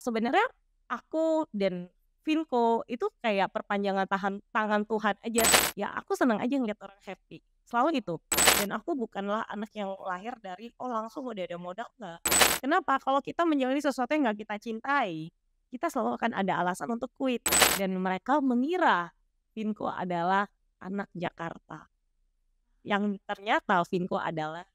sebenarnya aku dan Vinko itu kayak perpanjangan tangan Tuhan aja. Ya aku senang aja ngeliat orang happy, selalu itu. Dan aku bukanlah anak yang lahir dari, oh langsung udah ada modal, enggak. Kenapa? Kalau kita menjalani sesuatu yang nggak kita cintai, kita selalu akan ada alasan untuk quit. Dan mereka mengira Vinko adalah anak Jakarta. Yang ternyata Vinko adalah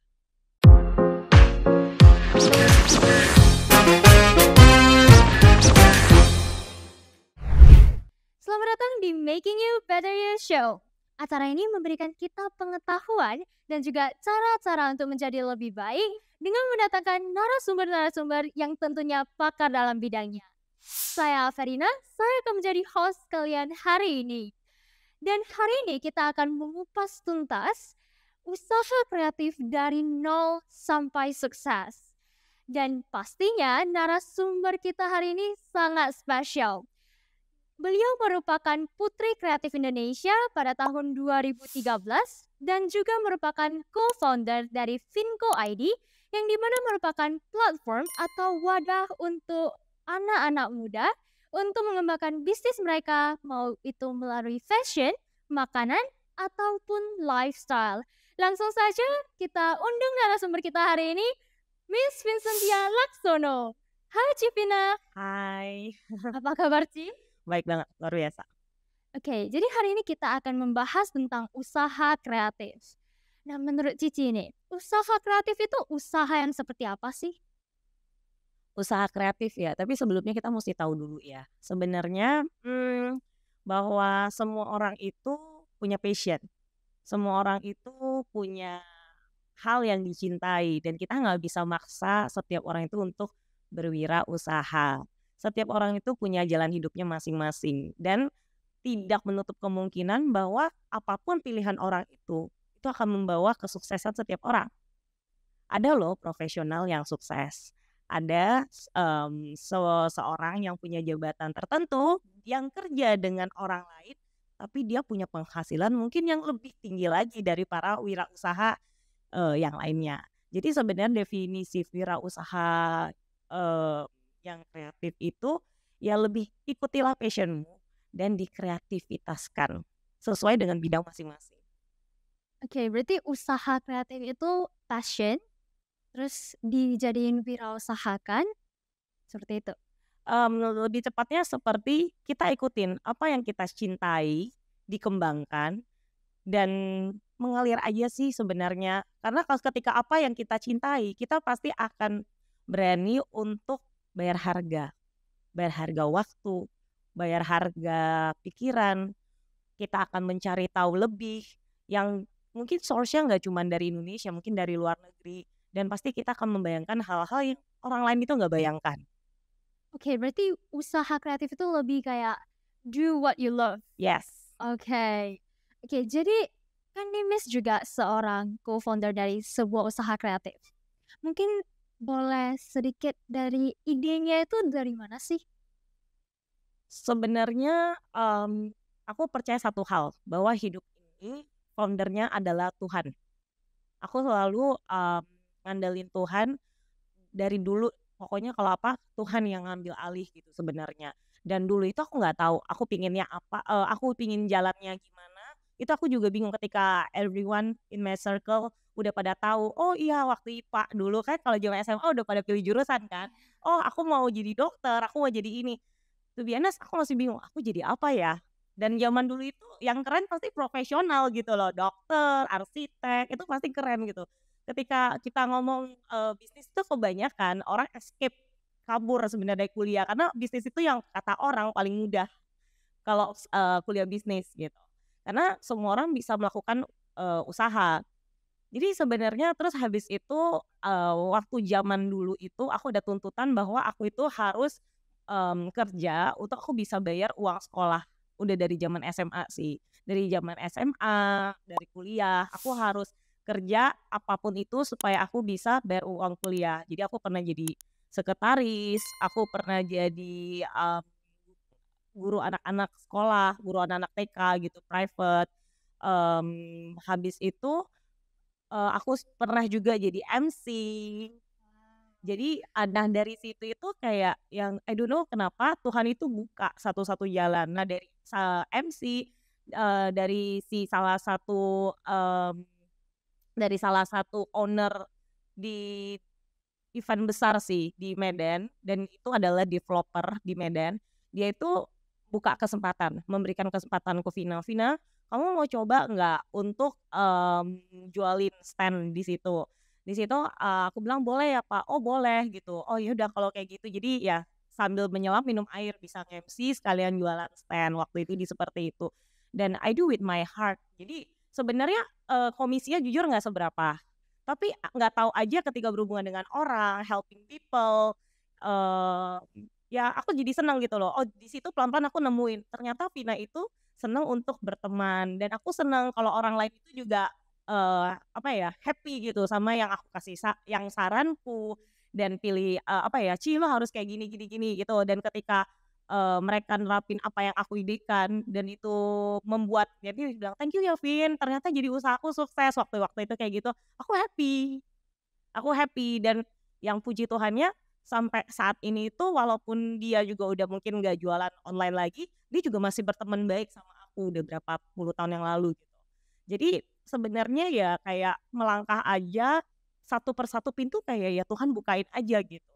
Selamat datang di Making You Better You Show. Acara ini memberikan kita pengetahuan dan juga cara-cara untuk menjadi lebih baik dengan mendatangkan narasumber-narasumber yang tentunya pakar dalam bidangnya. Saya Verina, saya akan menjadi host kalian hari ini. Dan hari ini kita akan mengupas tuntas usaha kreatif dari nol sampai sukses. Dan pastinya narasumber kita hari ini sangat spesial. Beliau merupakan Putri Kreatif Indonesia pada tahun 2013 dan juga merupakan co-founder dari Vinko ID yang dimana merupakan platform atau wadah untuk anak-anak muda untuk mengembangkan bisnis mereka, mau itu melalui fashion, makanan, ataupun lifestyle. Langsung saja kita undang narasumber kita hari ini, Miss Vincentia Laksono. Hai Cipina. hai. Apa kabar Ci? Baik banget, luar biasa. Oke, jadi hari ini kita akan membahas tentang usaha kreatif. Nah, menurut Cici nih, usaha kreatif itu usaha yang seperti apa sih? Usaha kreatif ya, tapi sebelumnya kita mesti tahu dulu ya. Sebenarnya bahwa semua orang itu punya passion. Semua orang itu punya hal yang dicintai dan kita nggak bisa maksa setiap orang itu untuk berwirausaha. Setiap orang itu punya jalan hidupnya masing-masing dan tidak menutup kemungkinan bahwa apapun pilihan orang itu akan membawa kesuksesan setiap orang. Ada loh profesional yang sukses. Ada seseorang yang punya jabatan tertentu yang kerja dengan orang lain tapi dia punya penghasilan mungkin yang lebih tinggi lagi dari para wirausaha yang lainnya. Jadi sebenarnya definisi wirausaha yang kreatif itu ya lebih ikutilah passionmu dan dikreativitaskan sesuai dengan bidang masing-masing. Oke, berarti usaha kreatif itu passion, terus dijadiin wirausahakan, seperti itu. Lebih tepatnya seperti kita ikutin apa yang kita cintai, dikembangkan, dan mengalir aja sih sebenarnya. Karena kalau ketika apa yang kita cintai, kita pasti akan berani untuk bayar harga waktu, bayar harga pikiran. Kita akan mencari tahu lebih yang mungkin source-nya nggak cuma dari Indonesia, mungkin dari luar negeri. Dan pasti kita akan membayangkan hal-hal yang orang lain itu nggak bayangkan. Oke, berarti usaha kreatif itu lebih kayak do what you love. Yes. Oke, jadi kan nih Miss juga seorang co-founder dari sebuah usaha kreatif. Mungkin boleh sedikit dari idenya itu dari mana sih? Sebenarnya aku percaya satu hal, bahwa hidup ini foundernya adalah Tuhan. Aku selalu ngandelin Tuhan dari dulu, pokoknya kalau apa Tuhan yang ngambil alih gitu sebenarnya. Dan dulu itu aku nggak tahu aku pinginnya apa, aku pingin jalannya gimana. Itu aku juga bingung ketika everyone in my circle udah pada tahu, oh iya waktu IPA dulu kan kalau zaman SMA udah pada pilih jurusan kan. Oh aku mau jadi dokter, aku mau jadi ini. To be honest, aku masih bingung, aku jadi apa ya? Dan zaman dulu itu yang keren pasti profesional gitu loh, dokter, arsitek, itu pasti keren gitu. Ketika kita ngomong bisnis itu kebanyakan orang escape, kabur sebenarnya dari kuliah karena bisnis itu yang kata orang paling mudah kalau kuliah bisnis gitu. Karena semua orang bisa melakukan usaha. Jadi sebenarnya terus habis itu waktu zaman dulu itu aku ada tuntutan bahwa aku itu harus kerja untuk aku bisa bayar uang sekolah. Udah dari zaman SMA sih. Dari zaman SMA, dari kuliah, aku harus kerja apapun itu supaya aku bisa bayar uang kuliah. Jadi aku pernah jadi sekretaris, aku pernah jadi guru anak-anak sekolah, guru anak-anak TK gitu, private. Habis itu aku pernah juga jadi MC. Jadi nah dari situ itu kayak yang I don't know kenapa Tuhan itu buka satu-satu jalan. Nah dari MC, dari dari salah satu owner di event besar sih di Medan, dan itu adalah developer di Medan. Dia itu buka kesempatan, memberikan kesempatan ke Vina. Vina, kamu mau coba nggak untuk jualin stand di situ? Di situ aku bilang boleh ya Pak. Oh boleh gitu. Oh ya udah kalau kayak gitu. Jadi ya sambil menyelam minum air bisa MC sekalian jualan stand waktu itu seperti itu. Dan I do with my heart. Jadi sebenarnya komisinya jujur nggak seberapa. Tapi nggak tahu aja ketika berhubungan dengan orang, helping people, ya aku jadi senang gitu loh. Oh di situ pelan-pelan aku nemuin, ternyata Vina itu senang untuk berteman, dan aku senang kalau orang lain itu juga apa ya, happy gitu sama yang aku kasih yang saranku, dan pilih apa ya, "Ci lo harus kayak gini gini gini," gitu. Dan ketika mereka nerapin apa yang aku idekan dan itu membuat jadi bilang, "Thank you ya Vin, ternyata jadi usahaku sukses," waktu-waktu itu kayak gitu. Aku happy aku happy dan yang puji Tuhannya sampai saat ini itu walaupun dia juga udah mungkin nggak jualan online lagi, dia juga masih berteman baik sama aku udah berapa puluh tahun yang lalu gitu. Jadi sebenarnya ya kayak melangkah aja satu persatu pintu kayak ya Tuhan bukain aja gitu.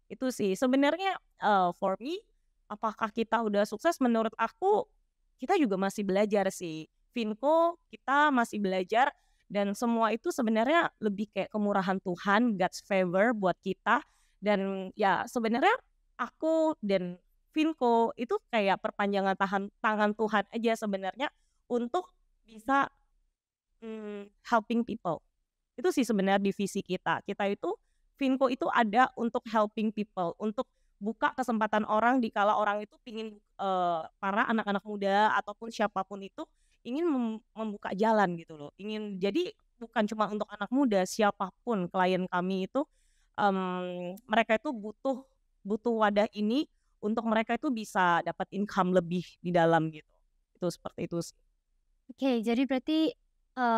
Itu sih sebenarnya, for me, apakah kita udah sukses? Menurut aku, kita juga masih belajar sih. Finco kita masih belajar dan semua itu sebenarnya lebih kayak kemurahan Tuhan, God's favor buat kita, dan ya sebenarnya aku dan Finco itu kayak perpanjangan tangan Tuhan aja sebenarnya untuk bisa, helping people. Itu sih sebenarnya divisi kita. Kita itu Finco itu ada untuk helping people, untuk buka kesempatan orang dikala orang itu pingin para anak-anak muda ataupun siapapun itu ingin membuka jalan gitu loh. Ingin jadi bukan cuma untuk anak muda, siapapun klien kami itu, mereka itu butuh butuh wadah ini untuk mereka itu bisa dapat income lebih di dalam gitu. Itu seperti itu sih. Oke, jadi berarti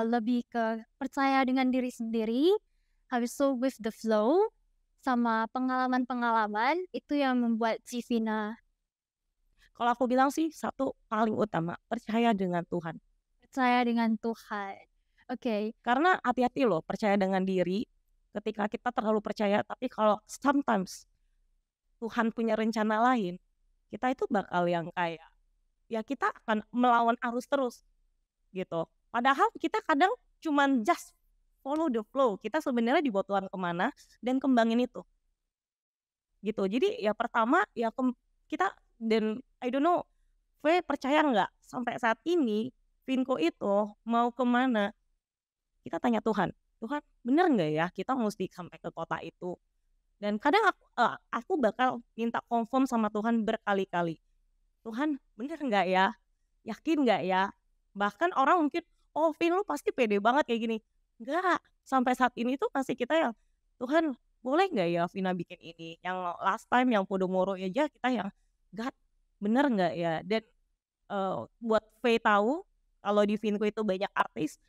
lebih ke percaya dengan diri sendiri, habis itu with the flow, sama pengalaman-pengalaman itu yang membuat si Vina Kalau aku bilang sih satu paling utama, percaya dengan Tuhan. percaya dengan Tuhan. Oke, Karena hati-hati loh percaya dengan diri, ketika kita terlalu percaya, tapi kalau sometimes Tuhan punya rencana lain, kita itu bakal yang kayak, ya kita akan melawan arus terus gitu. Padahal kita kadang cuman just follow the flow, kita sebenarnya dibawa Tuhan kemana dan kembangin itu gitu. Jadi ya pertama ya kita dan I don't know, percaya nggak sampai saat ini Vinko itu mau kemana kita tanya Tuhan, "Tuhan bener nggak ya kita mesti sampai ke kota itu?" Dan kadang aku bakal minta confirm sama Tuhan berkali-kali, "Tuhan bener nggak ya? Yakin nggak ya?" Bahkan orang mungkin, "Oh Vin lu pasti pede banget kayak gini." Enggak, sampai saat ini tuh masih kita yang, "Tuhan boleh nggak ya Vina bikin ini?" Yang last time yang Podomoro aja kita yang, "God bener nggak ya?" Dan buat Faye tahu kalau di Vinko itu banyak artis,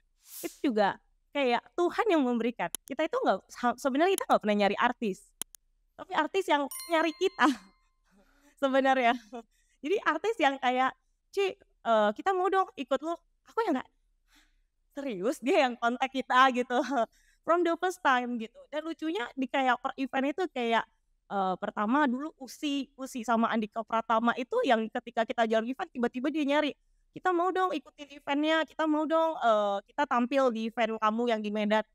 itu juga kayak Tuhan yang memberikan. Kita itu nggak sebenarnya kita nggak pernah nyari artis, tapi artis yang nyari kita sebenarnya. Jadi artis yang kayak, "Ci, kita mau dong ikut lu." Aku yang nggak, "Serius dia yang kontak kita?" Gitu. From the first time gitu. Dan lucunya di kayak per event itu kayak, pertama dulu Usi sama Andika Pratama itu yang ketika kita jalan event tiba-tiba dia nyari, "Kita mau dong ikutin event-nya, kita mau dong, kita tampil di event kamu yang di Medan."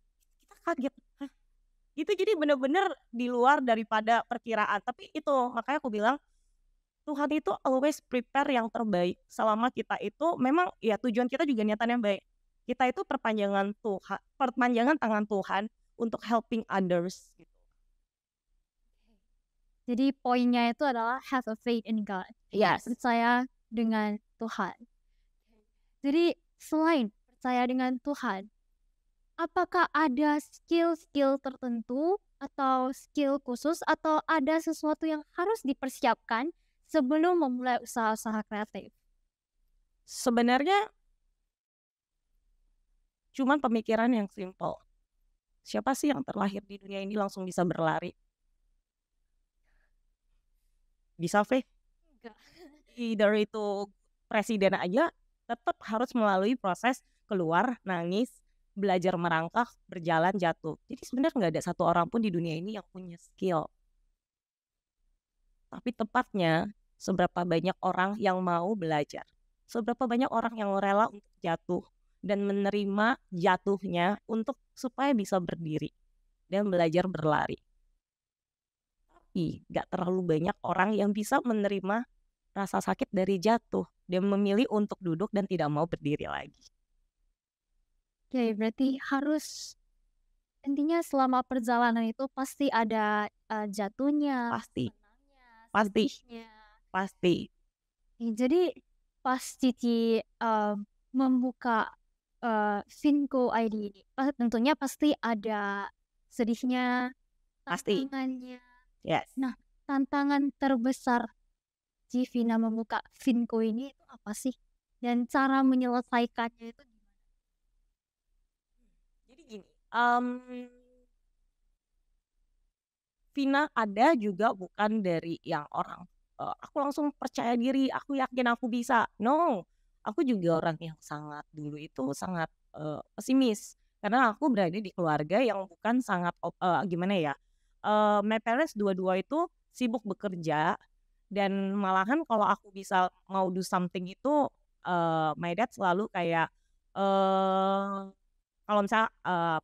Kita kaget, "Hah?" Itu jadi bener-bener di luar daripada perkiraan. Tapi itu, makanya aku bilang, Tuhan itu always prepare yang terbaik selama kita itu memang ya tujuan kita juga niatan yang baik. Kita itu perpanjangan tangan Tuhan untuk helping others gitu. jadi poinnya itu adalah have a faith in God, Yes. percaya dengan Tuhan. Jadi selain percaya dengan Tuhan, apakah ada skill-skill tertentu atau skill khusus atau ada sesuatu yang harus dipersiapkan sebelum memulai usaha-usaha kreatif? Sebenarnya cuman pemikiran yang simple. Siapa sih yang terlahir di dunia ini langsung bisa berlari? Bisa, Fe? Enggak. Either itu presiden aja tetap harus melalui proses keluar, nangis, belajar merangkak, berjalan, jatuh. Jadi sebenarnya nggak ada satu orang pun di dunia ini yang punya skill. Tapi tepatnya, seberapa banyak orang yang mau belajar. Seberapa banyak orang yang rela untuk jatuh dan menerima jatuhnya untuk supaya bisa berdiri dan belajar berlari. Tapi gak terlalu banyak orang yang bisa menerima rasa sakit dari jatuh dan memilih untuk duduk dan tidak mau berdiri lagi. Oke, berarti harus intinya selama perjalanan itu pasti ada jatuhnya, Pasti, senangnya, pasti, sedihnya. pasti. Jadi pas Cici membuka Finco ID ini, tentunya pasti ada sedihnya, Pasti. tantangannya. Yes. Nah, tantangan terbesar Civina membuka Finco ini itu apa sih? Dan cara menyelesaikannya itu gimana? Jadi gini, Vina ada juga bukan dari yang orang aku langsung percaya diri, aku yakin aku bisa. No, aku juga orang yang sangat dulu itu sangat pesimis karena aku berada di keluarga yang bukan sangat gimana ya? My parents dua-dua itu sibuk bekerja dan malahan kalau aku bisa mau do something itu my dad selalu kayak kalau misalnya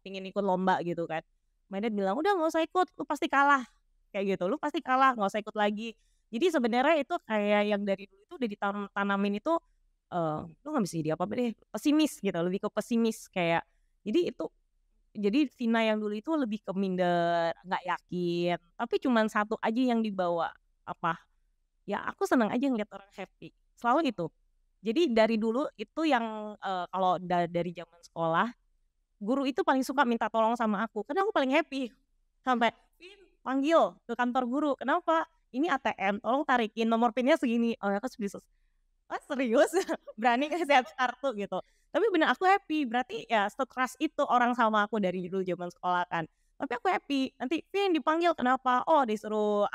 pingin ikut lomba gitu kan. My dad bilang, "Udah nggak usah ikut, lu pasti kalah." Kayak gitu, "Lu pasti kalah, nggak usah ikut lagi." Jadi sebenarnya itu kayak yang dari dulu itu udah ditanamin itu, lu nggak bisa jadi apa-apa deh, pesimis gitu, lebih ke pesimis kayak jadi itu jadi Vina yang dulu itu lebih ke minder, nggak yakin, tapi cuman satu aja yang dibawa, apa, ya aku seneng aja ngeliat orang happy, selalu itu. Jadi dari dulu itu yang, kalau dari zaman sekolah guru itu paling suka minta tolong sama aku, karena aku paling happy. Sampai, "Vin, panggil ke kantor guru, kenapa? Ini ATM, tolong tarikin nomor PIN-nya segini." Oh, aku bisa, "Ah, serius? Berani ngasih aku kartu?" Gitu. Tapi bener aku happy, berarti ya se-trust itu orang sama aku dari dulu zaman sekolah kan. Tapi aku happy, nanti, "Vin, dipanggil, kenapa?" "Oh, disuruh,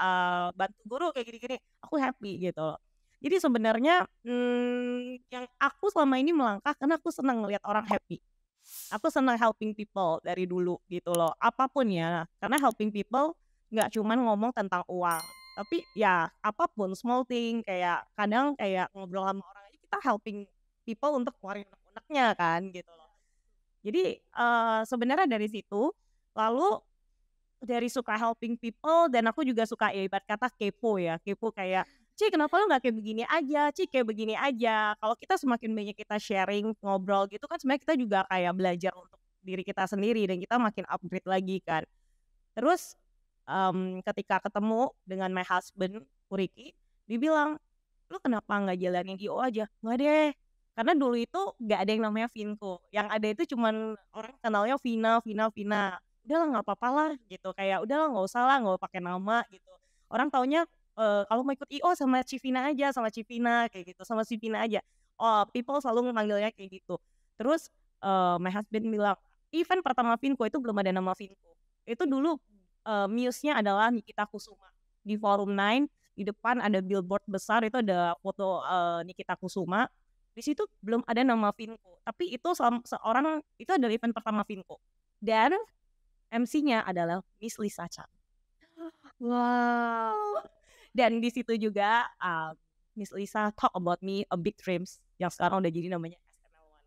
bantu guru kayak gini-gini." Aku happy gitu loh. Jadi sebenarnya, yang aku selama ini melangkah karena aku senang ngelihat orang happy. Aku senang helping people dari dulu gitu loh, apapun ya, karena helping people nggak cuman ngomong tentang uang, tapi ya apapun small thing kayak kadang kayak ngobrol sama orang aja kita helping people untuk keluarin unek-uneknya kan gitu loh. Jadi, sebenarnya dari situ, lalu dari suka helping people dan aku juga suka ya ibarat kata kepo ya, kepo kayak, "Ci kenapa lu nggak kayak begini aja? Ci kayak begini aja." Kalau kita semakin banyak kita sharing, ngobrol gitu kan sebenarnya kita juga kayak belajar untuk diri kita sendiri dan kita makin upgrade lagi kan. Terus, ketika ketemu dengan my husband, Kuriki, dia bilang, "Lu kenapa nggak jalanin IO aja?" "Nggak deh." Karena dulu itu nggak ada yang namanya Vinko, yang ada itu cuman orang kenalnya Vina Vina Vina. Udahlah nggak apa-apa lah gitu, kayak udahlah nggak usah lah, nggak pakai nama gitu. Orang taunya, kalau mau ikut IO sama Civina aja, sama Civina kayak gitu, sama si Vina aja. Oh, people selalu memanggilnya kayak gitu. Terus, my husband bilang, "Event pertama Vinko itu belum ada nama Vinko." Itu dulu, muse-nya adalah Nikita Kusuma. Di Forum 9, di depan ada billboard besar itu ada foto, Nikita Kusuma. Di situ belum ada nama Vinko, tapi itu seorang itu adalah event pertama Vinko. Dan MC-nya adalah Miss Lisa Chan. Wow. Dan di situ juga, Miss Lisa talk about me a big dreams yang sekarang udah jadi namanya SML1.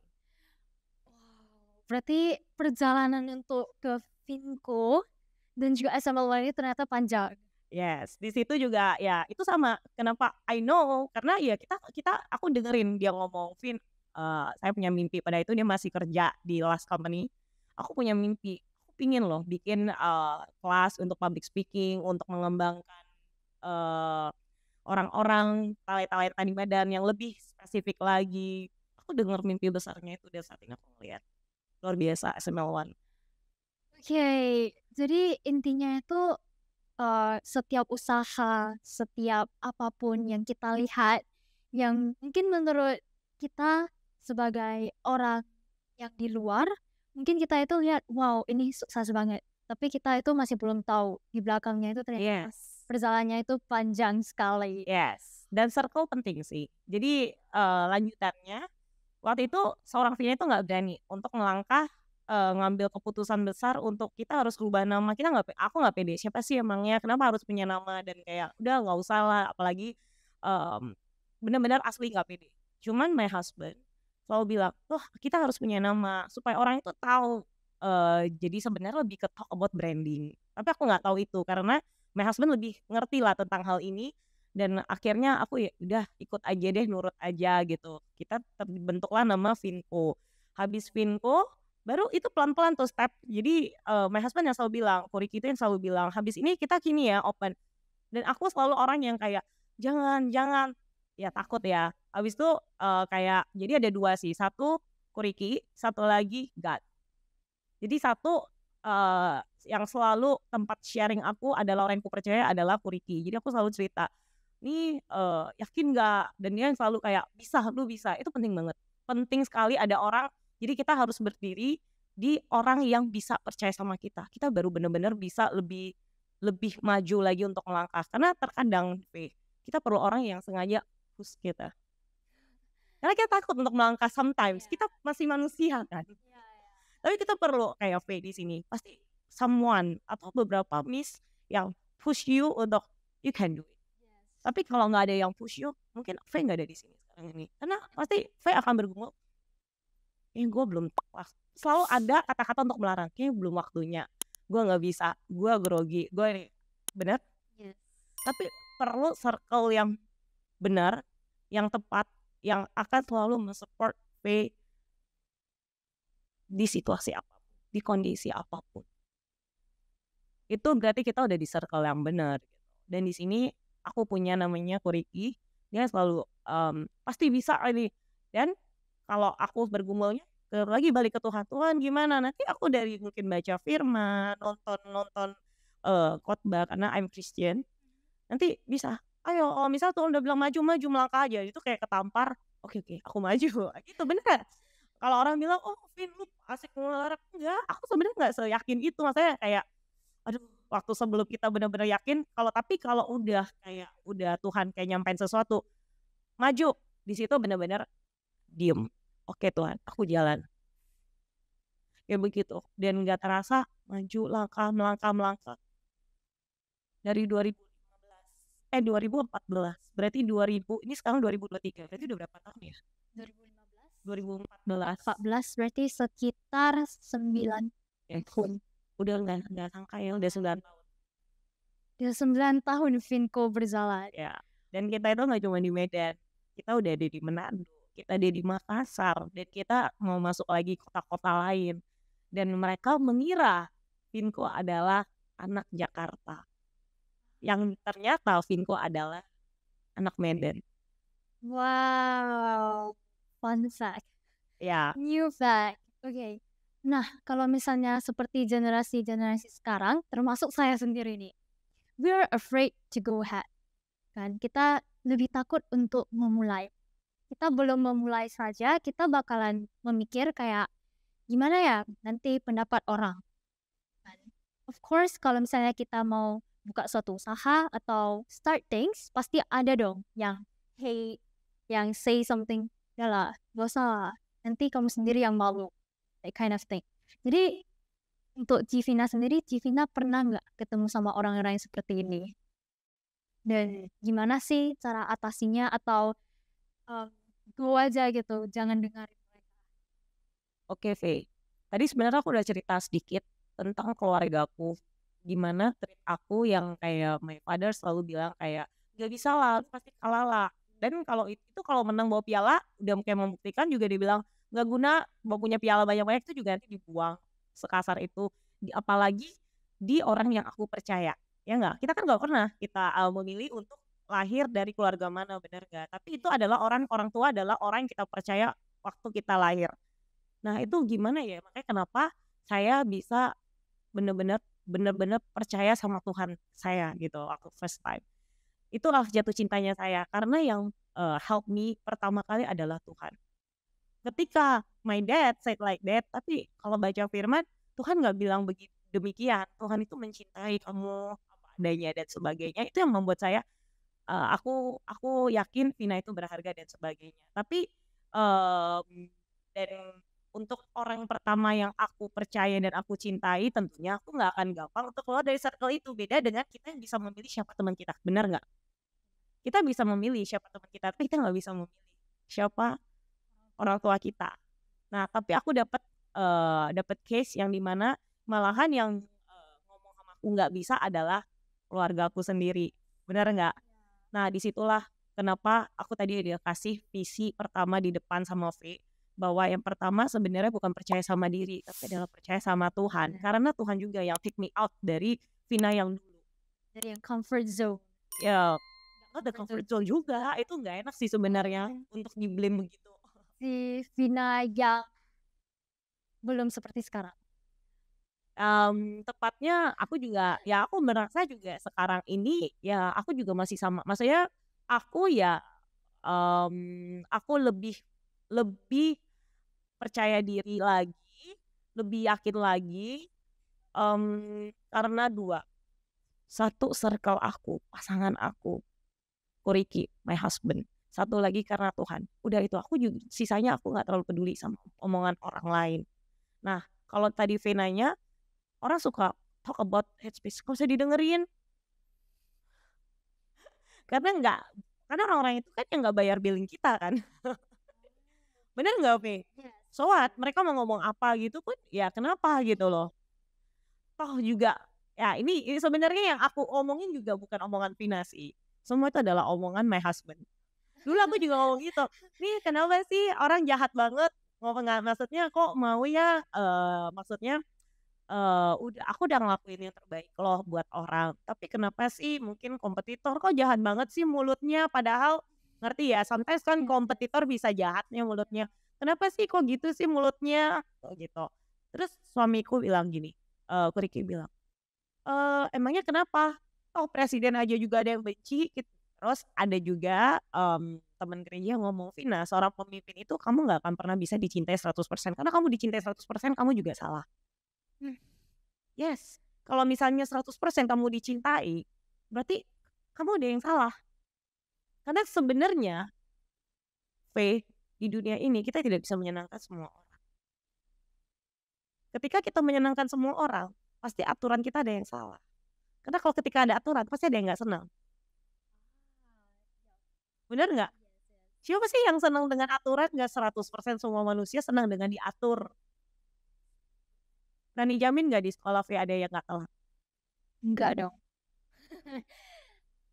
Berarti perjalanan untuk ke Vinco dan juga SML1 ini ternyata panjang. Yes, di situ juga ya itu sama, kenapa I know, karena ya aku dengerin dia ngomong, "Vin, saya punya mimpi." Pada itu dia masih kerja di last company. "Aku punya mimpi, aku pingin loh bikin, kelas untuk public speaking, untuk mengembangkan, eee, orang-orang talenta-talenta di Medan yang lebih spesifik lagi." Aku denger mimpi besarnya itu dan saat ini aku ngeliat, luar biasa SML1. Oke, jadi intinya itu setiap usaha, setiap apapun yang kita lihat, yang mungkin menurut kita sebagai orang yang di luar, Mungkin kita itu lihat, wow ini sukses banget. Tapi kita itu masih belum tahu di belakangnya itu ternyata Yes. perjalanannya itu panjang sekali. Yes, dan circle penting sih. Jadi, lanjutannya, waktu itu seorang Vina itu nggak berani untuk melangkah, ngambil keputusan besar untuk kita harus rubah nama, kita aku nggak pede, siapa sih emangnya, kenapa harus punya nama, dan kayak, udah nggak usah lah, apalagi, mmm, bener-bener asli nggak pede. Cuman my husband selalu bilang, "Loh, kita harus punya nama, supaya orang itu tahu." Jadi sebenarnya lebih ke talk about branding, tapi aku nggak tahu itu, karena my husband lebih ngerti lah tentang hal ini, dan akhirnya aku ya udah ikut aja deh, nurut aja gitu. Kita terbentuklah nama Vinco. Habis Vinco, baru itu pelan-pelan tuh step. Jadi, my husband yang selalu bilang, Ko Riki itu yang selalu bilang, "Habis ini kita gini ya, open." Dan aku selalu orang yang kayak, "Jangan jangan." Ya takut ya. Habis itu, kayak jadi ada 2 sih, satu Ko Riki, satu lagi God. Jadi satu, yang selalu tempat sharing aku adalah orang yang kupercaya adalah Ko Riki. Jadi aku selalu cerita, "Nih, yakin nggak?" Dan dia yang selalu kayak, "Bisa, lu bisa." Itu penting banget. Penting sekali ada orang, jadi kita harus berdiri di orang yang bisa percaya sama kita. Kita baru bener-bener bisa lebih lebih maju lagi untuk melangkah. Karena terkadang, kita perlu orang yang sengaja push kita. Karena kita takut untuk melangkah sometimes, Iya. kita masih manusia kan. Iya, iya. Tapi kita perlu kayak di sini, pasti someone atau beberapa miss yang push you untuk, "You can do it." Yes. Tapi kalau nggak ada yang push you, mungkin nggak ada di sini sekarang ini. Karena pasti akan bergumul, gue belum selalu ada kata-kata untuk melarang, "Kayaknya belum waktunya, gue nggak bisa, gue grogi, gue ini." Bener, Yes. tapi perlu circle yang benar, yang tepat, yang akan selalu men-support di situasi apapun, di kondisi apapun. Itu berarti kita udah di circle yang benar gitu. Dan di sini aku punya namanya Ko Riki, dia selalu, "Pasti bisa ini." Dan kalau aku bergumulnya lagi balik ke Tuhan, "Tuhan gimana?" Nanti aku dari mungkin baca firman, nonton, khotbah karena I'm Christian, nanti bisa, "Ayo," kalau misal Tuhan udah bilang, "Maju maju, melangkah aja." Itu kayak ketampar, "Oke oke, aku maju." Gitu, bener. Kalau orang bilang, "Oh Vin, lu asik ngelarang." Enggak, aku sebenarnya nggak seyakin itu, maksudnya kayak, aduh, waktu sebelum kita benar-benar yakin, kalau udah kayak udah Tuhan kayak nyampein sesuatu, maju, di situ benar-benar diem, "Oke Tuhan, aku jalan." Kayak begitu, dan nggak terasa maju, langkah, melangkah melangkah. Dari 2015, 2014, berarti 2000, ini sekarang 2023, berarti udah berapa tahun ya? 2015. 2014. 14 berarti sekitar 9 Ya ampun, udah nggak sangka ya, udah 9 tahun. Udah 9 tahun Vinco berjalan. Ya, dan kita itu nggak cuma di Medan, kita udah ada di Manado, kita ada di Makassar, dan kita mau masuk lagi kota-kota lain. Dan mereka mengira Vinco adalah anak Jakarta, yang ternyata Vinco adalah anak Medan. Wow, fun fact. Ya, New fact. Oke. Nah, kalau misalnya seperti generasi-generasi sekarang, termasuk saya sendiri nih, we're afraid to go ahead. Kan, kita lebih takut untuk memulai. Kita belum memulai saja, kita bakalan memikir kayak, gimana ya nanti pendapat orang. Kan. Of course, kalau misalnya kita mau buka suatu usaha atau start things, pasti ada dong yang hate, yang say something, "Ya lah, gak usah lah, nanti kamu sendiri yang malu." That kind of thing. Jadi, untuk Jivina sendiri, Jivina pernah nggak ketemu sama orang-orang yang seperti ini? Dan gimana sih cara atasinya atau go aja gitu, jangan dengerin mereka? oke tadi sebenarnya aku udah cerita sedikit tentang keluargaku, gimana treat aku yang kayak my father selalu bilang kayak, "Gak bisa lah, lu pasti kalah lah." Dan kalau itu kalau menang bawa piala, udah kayak membuktikan juga dia bilang, "Nggak guna, mau punya piala banyak-banyak itu juga nanti dibuang." Sekasar itu, apalagi di orang yang aku percaya, ya nggak? Kita kan nggak pernah kita, memilih untuk lahir dari keluarga mana, bener nggak? Tapi itu adalah orang tua adalah orang yang kita percaya waktu kita lahir. Nah itu gimana ya, makanya kenapa saya bisa bener-bener percaya sama Tuhan saya gitu waktu first time. Itulah jatuh cintanya saya, karena yang, help me pertama kali adalah Tuhan. ketika my dad said like that, tapi kalau baca firman, Tuhan nggak bilang demikian. Tuhan itu mencintai kamu apa adanya dan sebagainya. Itu yang membuat saya, aku yakin Vina itu berharga dan sebagainya. Tapi, dan untuk orang pertama yang aku percaya dan aku cintai, tentunya aku nggak akan gampang untuk keluar dari circle itu. Beda dengan kita yang bisa memilih siapa teman kita, benar nggak? Kita bisa memilih siapa teman kita, tapi kita nggak bisa memilih siapa orang tua kita. Nah, tapi aku dapat case yang dimana malahan yang ngomong sama aku nggak bisa adalah keluarga aku sendiri, benar nggak? Nah, disitulah kenapa aku tadi dia kasih visi pertama di depan sama V, bahwa yang pertama sebenarnya bukan percaya sama diri, tapi adalah percaya sama Tuhan. Karena Tuhan juga yang take me out dari Vina yang dulu. Dari yang comfort zone. Ya, the comfort zone juga, itu nggak enak sih sebenarnya untuk di-blame begitu. Si Vina yang belum seperti sekarang. Tepatnya aku juga, ya aku merasa juga sekarang ini ya aku juga masih sama. Maksudnya aku ya, aku lebih percaya diri lagi, lebih yakin lagi, karena 2, 1 circle aku, pasangan aku, Ricky, my husband. 1 lagi karena Tuhan. Udah itu aku juga sisanya aku nggak terlalu peduli sama omongan orang lain. Nah, kalau tadi Venanya, orang suka talk about hate speech, nggak usah didengerin. Karena orang-orang itu kan yang nggak bayar billing kita kan. Bener nggak, Ve? So what? Mereka mau ngomong apa gitu pun, ya kenapa gitu loh. Toh juga, ya ini sebenarnya yang aku omongin juga bukan omongan Vina sih. Semua itu adalah omongan my husband. Dulu aku juga ngomong gitu, nih kenapa sih orang jahat banget, maksudnya kok mau ya, maksudnya aku udah ngelakuin yang terbaik loh buat orang, tapi kenapa sih mungkin kompetitor kok jahat banget sih mulutnya, padahal ngerti ya, sometimes kan kompetitor bisa jahatnya mulutnya, kenapa sih kok gitu sih mulutnya, gitu. Terus suamiku bilang gini, Ricky bilang, emangnya kenapa? Oh presiden aja juga ada yang benci gitu. Terus ada juga teman gereja yang ngomong, Vina, seorang pemimpin itu kamu nggak akan pernah bisa dicintai 100%, karena kamu dicintai 100% kamu juga salah. Yes, kalau misalnya 100% kamu dicintai, berarti kamu ada yang salah. Karena sebenarnya, V, di dunia ini kita tidak bisa menyenangkan semua orang. Ketika kita menyenangkan semua orang, pasti aturan kita ada yang salah. Karena kalau ketika ada aturan, pasti ada yang nggak senang. Benar nggak? Siapa sih yang senang dengan aturan? Nggak 100% semua manusia senang dengan diatur. Berani jamin nggak di sekolah V ada yang nggak telat? Enggak dong.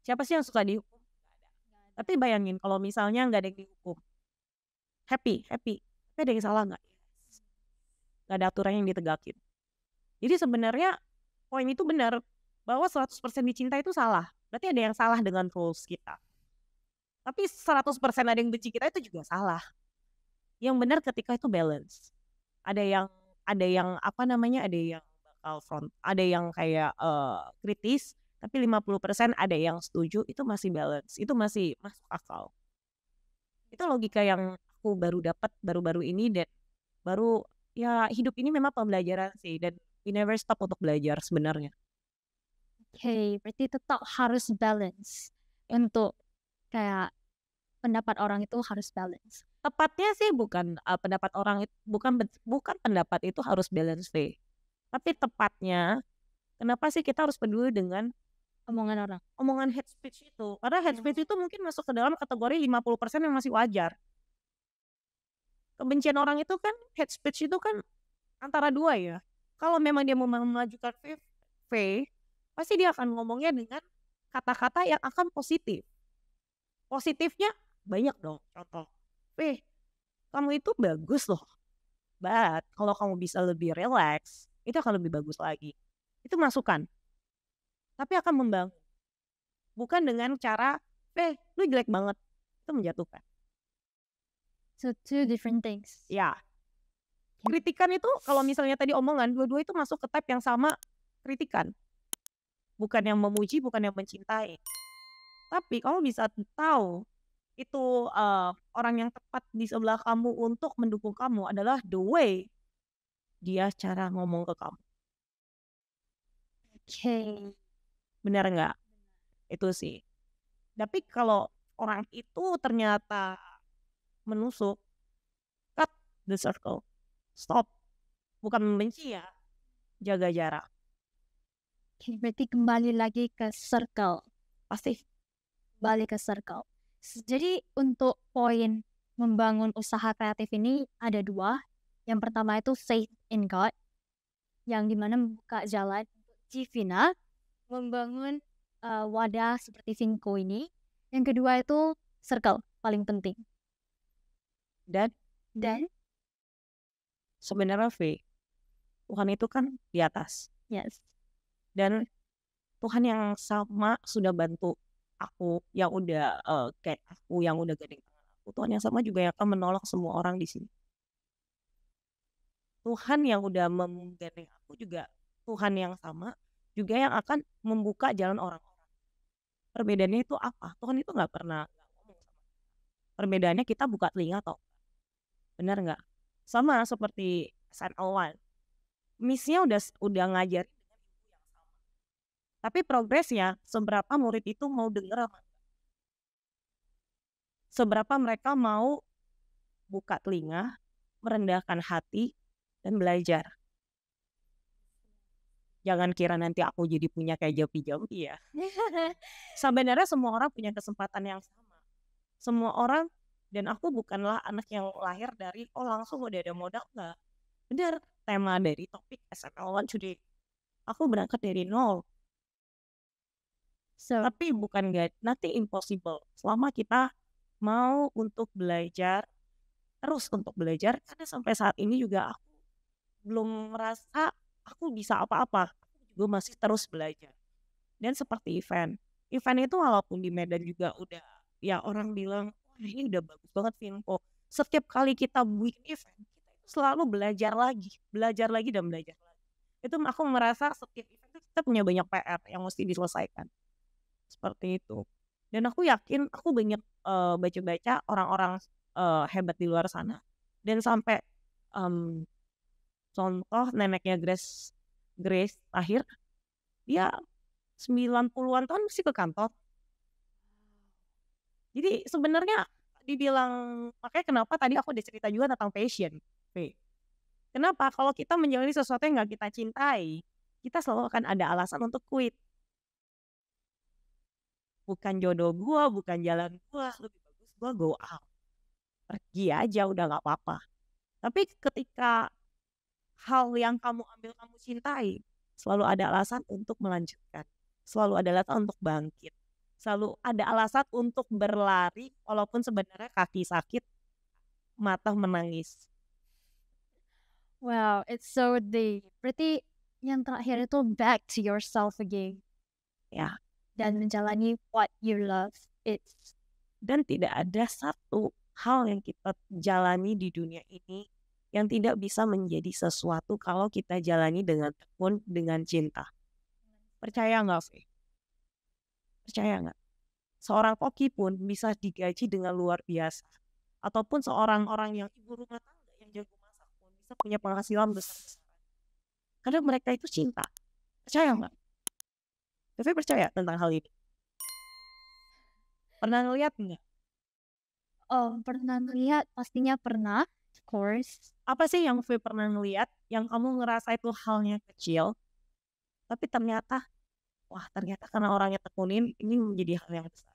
Siapa sih yang suka dihukum? Tapi bayangin kalau misalnya nggak ada yang dihukum, happy, tapi ada yang salah nggak? Nggak ada aturan yang ditegakin. Jadi sebenarnya poin itu benar, bahwa 100% dicinta itu salah. Berarti ada yang salah dengan rules kita. Tapi 100% ada yang benci kita itu juga salah. Yang benar ketika itu balance. Ada yang ada yang bakal front, ada yang kayak kritis, tapi 50% ada yang setuju, itu masih balance, itu masih masuk akal. Itu logika yang aku baru dapat baru-baru ini, dan baru ya hidup ini memang pembelajaran sih, dan we never stop untuk belajar sebenarnya. Oke, berarti tetap harus balance untuk kayak pendapat orang itu harus balance. Tepatnya sih bukan pendapat orang itu, bukan pendapat itu harus balance deh. Tapi tepatnya, kenapa sih kita harus peduli dengan Omongan orang. omongan hate speech itu? Karena hate speech itu mungkin masuk ke dalam kategori 50% yang masih wajar. Kebencian orang itu kan, hate speech itu kan antara 2 ya. Kalau memang dia mau memajukan V, pasti dia akan ngomongnya dengan kata-kata yang akan positif. Positifnya banyak dong, contoh. Kamu itu bagus loh. But kalau kamu bisa lebih relax, itu akan lebih bagus lagi. Itu masukan. Tapi akan membangun. Bukan dengan cara, lu jelek banget. Itu menjatuhkan. So 2 different things. Ya. Kritikan itu kalau misalnya tadi omongan, dua-dua itu masuk ke type yang sama, kritikan. Bukan yang memuji, bukan yang mencintai. Tapi kamu bisa tahu itu orang yang tepat di sebelah kamu untuk mendukung kamu adalah the way dia cara ngomong ke kamu. Oke. Benar nggak? Itu sih. Tapi kalau orang itu ternyata menusuk, cut the circle. Stop. Bukan membenci ya, jaga jarak. Oke, berarti kembali lagi ke circle. Pasti. Balik ke circle. Jadi untuk poin membangun usaha kreatif ini ada 2. Yang pertama itu faith in God, yang dimana membuka jalan untuk Jivina membangun wadah seperti Vinko ini. Yang kedua itu circle, paling penting. Dan sebenarnya Tuhan itu kan di atas. Yes. Dan Tuhan yang sama sudah bantu aku, yang udah kayak aku, yang udah gandeng tangan aku. Tuhan yang sama juga yang akan menolak semua orang di sini. Tuhan yang udah menggandeng aku juga Tuhan yang sama juga yang akan membuka jalan orang-orang. Perbedaannya itu apa? Tuhan itu nggak pernah ngomong sama kita. Perbedaannya kita buka telinga atau benar nggak? Sama seperti SNL1. Missnya udah ngajarin dengan ibu yang sama. Tapi progresnya seberapa murid itu mau dengar apa? Seberapa mereka mau buka telinga, merendahkan hati, dan belajar. Jangan kira nanti aku jadi punya kayak Jampi-Jampi ya. Sebenarnya semua orang punya kesempatan yang sama. Semua orang, dan aku bukanlah anak yang lahir dari langsung udah ada modal, enggak. Benar, tema dari topik SML1 today. Aku berangkat dari nol. Tapi bukan nothing impossible. Selama kita mau untuk belajar, terus untuk belajar, karena sampai saat ini juga aku belum merasa aku bisa apa-apa. Aku juga masih terus belajar. Dan seperti event itu walaupun di Medan juga udah, ya orang bilang, wah ini udah bagus banget Vinko. Setiap kali kita bikin event, kita itu selalu belajar lagi, dan belajar lagi. Itu aku merasa setiap event itu kita punya banyak PR yang mesti diselesaikan. Seperti itu. Dan aku yakin aku banyak baca-baca orang-orang hebat di luar sana. Dan sampai contoh neneknya Grace akhir, dia 90-an tahun masih ke kantor. Jadi sebenarnya dibilang, makanya kenapa tadi aku udah cerita juga tentang passion. Kenapa? Kalau kita menjalani sesuatu yang gak kita cintai, kita selalu akan ada alasan untuk quit. Bukan jodoh gua, bukan jalan gua, lebih bagus gua go out. Pergi aja udah gak apa-apa. Tapi ketika hal yang kamu ambil kamu cintai, selalu ada alasan untuk melanjutkan. Selalu ada alasan untuk bangkit. Selalu ada alasan untuk berlari walaupun sebenarnya kaki sakit, mata menangis. Wow, it's so deep. Berarti yang terakhir itu back to yourself again. Ya. Dan menjalani what you love. Dan tidak ada satu hal yang kita jalani di dunia ini yang tidak bisa menjadi sesuatu kalau kita jalani dengan tekun, dengan cinta. Percaya nggak, Fe? Percaya nggak? Seorang koki pun bisa digaji dengan luar biasa. Ataupun seorang orang yang ibu rumah tangga yang jago masak pun bisa punya penghasilan besar-besaran. Karena mereka itu cinta. Percaya nggak? Fe percaya tentang hal ini? Pernah ngeliat nggak? Oh, pernah ngeliat, pastinya pernah, of course. Apa sih yang Fe pernah ngeliat, yang kamu ngerasa itu halnya kecil, tapi ternyata, wah ternyata karena orangnya tekunin, ini menjadi hal yang besar.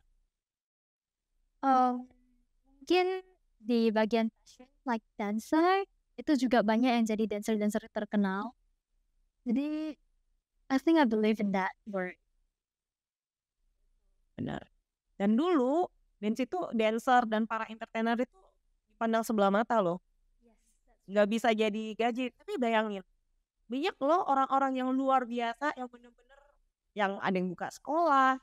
Mungkin di bagian fashion, like dancer, itu juga banyak yang jadi dancer-dancer terkenal. Jadi, I think I believe in that word. Benar. Dan dulu, dancer dan para entertainer itu dipandang sebelah mata loh. Nggak bisa jadi gaji. Tapi bayangin, banyak loh orang-orang yang luar biasa, yang bener-bener, yang ada yang buka sekolah,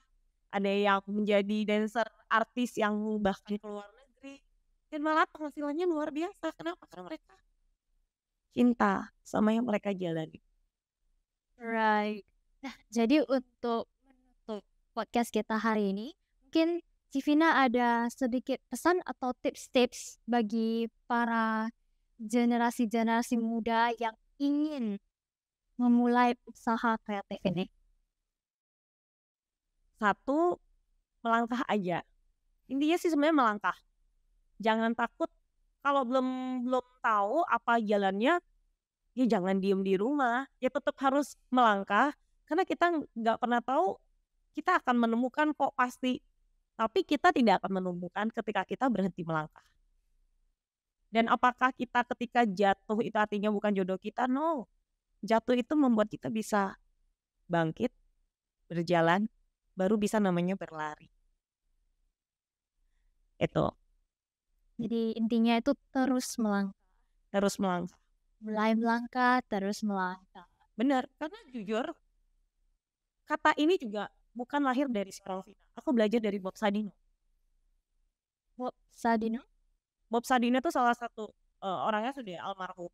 ada yang menjadi dancer artis yang bahkan ke luar negeri, dan malah penghasilannya luar biasa. Kenapa? Karena mereka cinta sama yang mereka jalani. Right. Nah, jadi untuk menutup podcast kita hari ini, mungkin Civina ada sedikit pesan atau tips-tips bagi para generasi-generasi muda yang ingin memulai usaha kreatif ini? Satu, melangkah aja. Intinya sih sebenarnya melangkah. Jangan takut kalau belum belum tahu apa jalannya, ya jangan diem di rumah. Ya tetap harus melangkah karena kita nggak pernah tahu kita akan menemukan kok pasti. Tapi kita tidak akan menemukan ketika kita berhenti melangkah. Dan apakah kita ketika jatuh itu artinya bukan jodoh kita? No. Jatuh itu membuat kita bisa bangkit, berjalan, baru bisa namanya berlari. Itu. Jadi intinya itu terus melangkah. Terus melangkah. Mulai melangkah, terus melangkah. Benar, karena jujur kata ini juga bukan lahir dari seorang Vina. Aku belajar dari Bob Sadino. Bob Sadino? Bob Sadino itu salah satu orangnya sudah almarhum.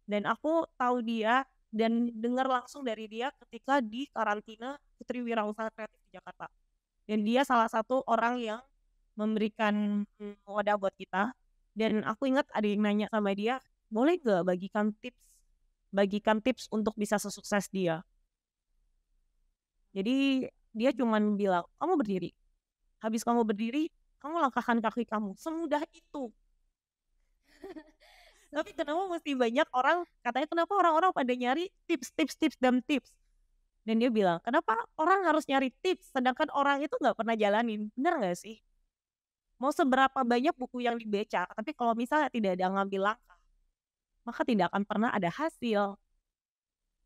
Dan aku tahu dia dan dengar langsung dari dia ketika di karantina Putri Wirausaha Kreatif di Jakarta. Dan dia salah satu orang yang memberikan wadah buat kita. Dan aku ingat ada yang nanya sama dia, boleh gak bagikan tips untuk bisa sesukses dia. Jadi dia cuman bilang, kamu berdiri. Habis kamu berdiri, kamu langkahkan kaki kamu. Semudah itu. Tapi kenapa mesti banyak orang, katanya kenapa orang-orang pada nyari tips. Dan dia bilang, kenapa orang harus nyari tips, sedangkan orang itu nggak pernah jalanin. Bener nggak sih? Mau seberapa banyak buku yang dibaca, tapi kalau misalnya tidak ada ngambil langkah, maka tidak akan pernah ada hasil.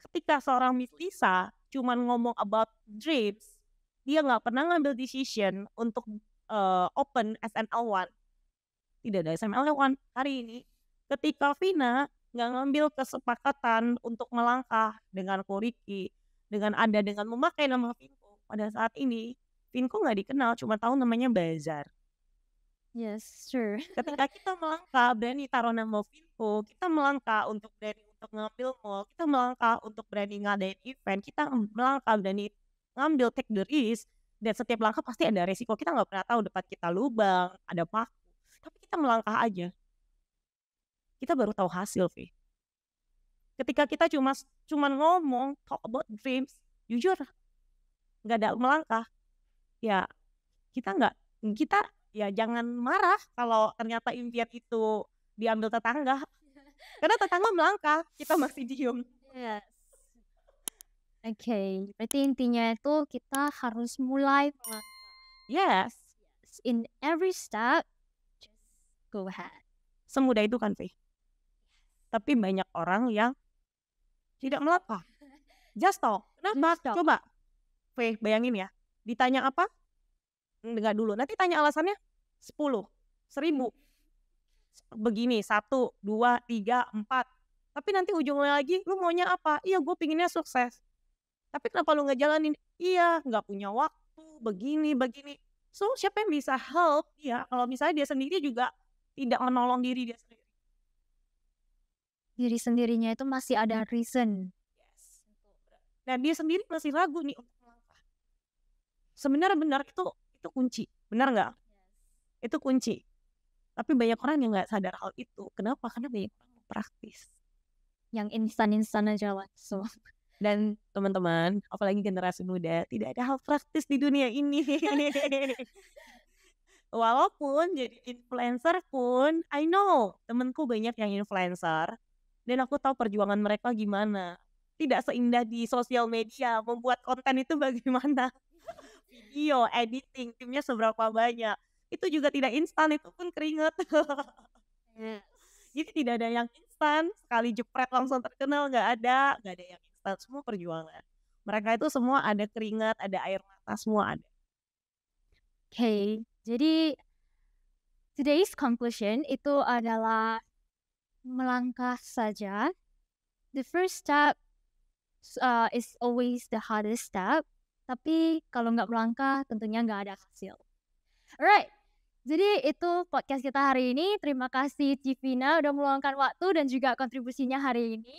Ketika seorang Miss Lisa cuman ngomong about dreams, dia nggak pernah ngambil decision untuk open SNL1. Tidak ada SNL1 hari ini. Ketika Vina nggak ngambil kesepakatan untuk melangkah dengan Koriki, dengan memakai nama Vinko, pada saat ini Vinko nggak dikenal, cuma tahu namanya Bazar. Yes, sure. Ketika kita melangkah berani taruh nama Vinko, kita melangkah untuk berani untuk ngambil mall, kita melangkah untuk berani ngadain event, kita melangkah berani ngambil take the risk, dan setiap langkah pasti ada resiko. Kita nggak pernah tahu depan kita lubang, ada paku, tapi kita melangkah aja. Kita baru tahu hasil, Vi. Ketika kita cuma ngomong talk about dreams, jujur nggak ada melangkah, ya kita ya jangan marah kalau ternyata impian itu diambil tetangga, karena tetangga melangkah, kita masih diem. Yes. Oke, berarti intinya itu kita harus mulai melangkah. Yes. In every step, just go ahead. Semudah itu kan, Vi. Tapi banyak orang yang tidak melangkah. Just talk. Kenapa? Coba, V, bayangin ya. Ditanya apa? Enggak dulu. Nanti tanya alasannya 10, 1000. Begini, 1, 2, 3, 4. Tapi nanti ujungnya lagi, lu maunya apa? Iya, gue pinginnya sukses. Tapi kenapa lu nggak jalanin? Iya, nggak punya waktu, begini. So, siapa yang bisa help dia kalau misalnya dia sendiri juga tidak menolong diri dia sendiri? Diri sendirinya itu masih ada reason. Yes. Dan dia sendiri masih ragu nih untuk melangkah. Sebenarnya benar itu kunci, benar nggak? Yes. Itu kunci. Tapi banyak orang yang nggak sadar hal itu. Kenapa? Karena banyak orang praktis. Yang instan aja langsung. Dan teman-teman, apalagi generasi muda, tidak ada hal praktis di dunia ini. Walaupun jadi influencer pun, I know temenku banyak yang influencer. Dan aku tahu perjuangan mereka gimana. Tidak seindah di sosial media. Membuat konten itu bagaimana. Video, editing, timnya seberapa banyak. Itu juga tidak instan, itu pun keringat. Yes. Jadi tidak ada yang instan. Sekali jepret langsung terkenal, nggak ada yang instan. Semua perjuangan. Mereka itu semua ada keringat, ada air mata, semua ada. Okay, jadi today's conclusion itu adalah melangkah saja. The first step is always the hardest step. Tapi kalau nggak melangkah, tentunya nggak ada hasil. Alright, jadi itu podcast kita hari ini. Terima kasih Civina udah meluangkan waktu dan juga kontribusinya hari ini.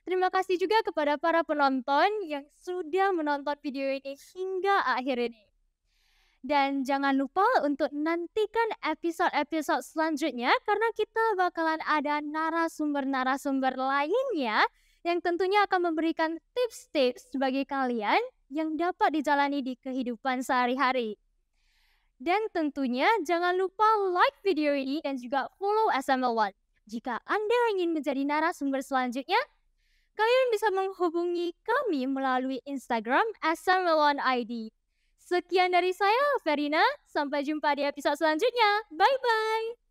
Terima kasih juga kepada para penonton yang sudah menonton video ini hingga akhir ini. Dan jangan lupa untuk nantikan episode-episode selanjutnya karena kita bakalan ada narasumber-narasumber lainnya yang tentunya akan memberikan tips-tips bagi kalian yang dapat dijalani di kehidupan sehari-hari. Dan tentunya jangan lupa like video ini dan juga follow SML One. Jika Anda ingin menjadi narasumber selanjutnya, kalian bisa menghubungi kami melalui Instagram SML One ID. Sekian dari saya, Verina. Sampai jumpa di episode selanjutnya. Bye-bye.